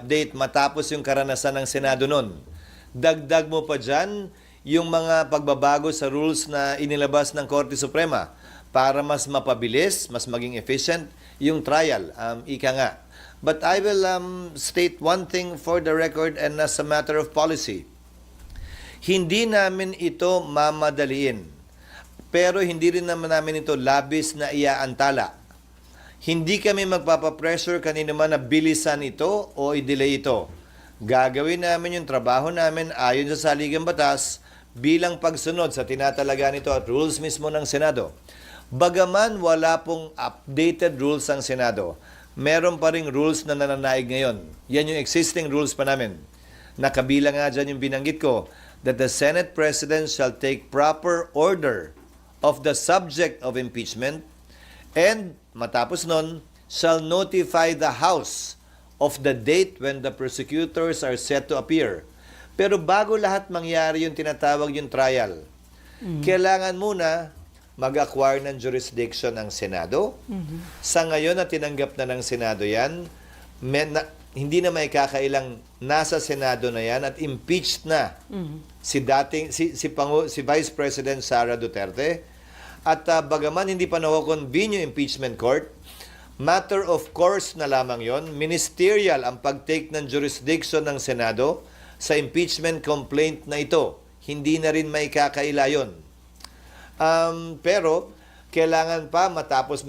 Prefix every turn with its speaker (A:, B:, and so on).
A: update matapos yung karanasan ng Senado nun. Dagdag mo pa dyan yung mga pagbabago sa rules na inilabas ng Korte Suprema para mas mapabilis, mas maging efficient yung trial. Ika nga. But I will state one thing for the record and as a matter of policy. Hindi namin ito mamadaliin. Pero hindi rin naman namin ito labis na iaantala. Hindi kami magpapapressure kanino man na bilisan ito o i-delay ito. Gagawin namin yung trabaho namin ayon sa saligang batas bilang pagsunod sa tinatalaga nito at rules mismo ng Senado. Bagaman wala pong updated rules ang Senado, meron pa ring rules na nananaig ngayon. Yan yung existing rules pa namin. Nakabilang nga dyan yung binanggit ko that the Senate President shall take proper order of the subject of impeachment and matapos nun, shall notify the House of the date when the prosecutors are set to appear. Pero bago lahat mangyari yung tinatawag yung trial, kailangan muna mag-acquire ng jurisdiction ng Senado. Sa ngayon na tinanggap na ng Senado yan, hindi na may kakailang nasa Senado na yan at impeached na si Vice President Sara Duterte. At bagaman hindi pa na-convene yung impeachment court, matter of course na lamang yon, ministerial ang pag-take ng jurisdiction ng Senado sa impeachment complaint na ito. Hindi na rin may kakaila yun. Pero kailangan pa matapos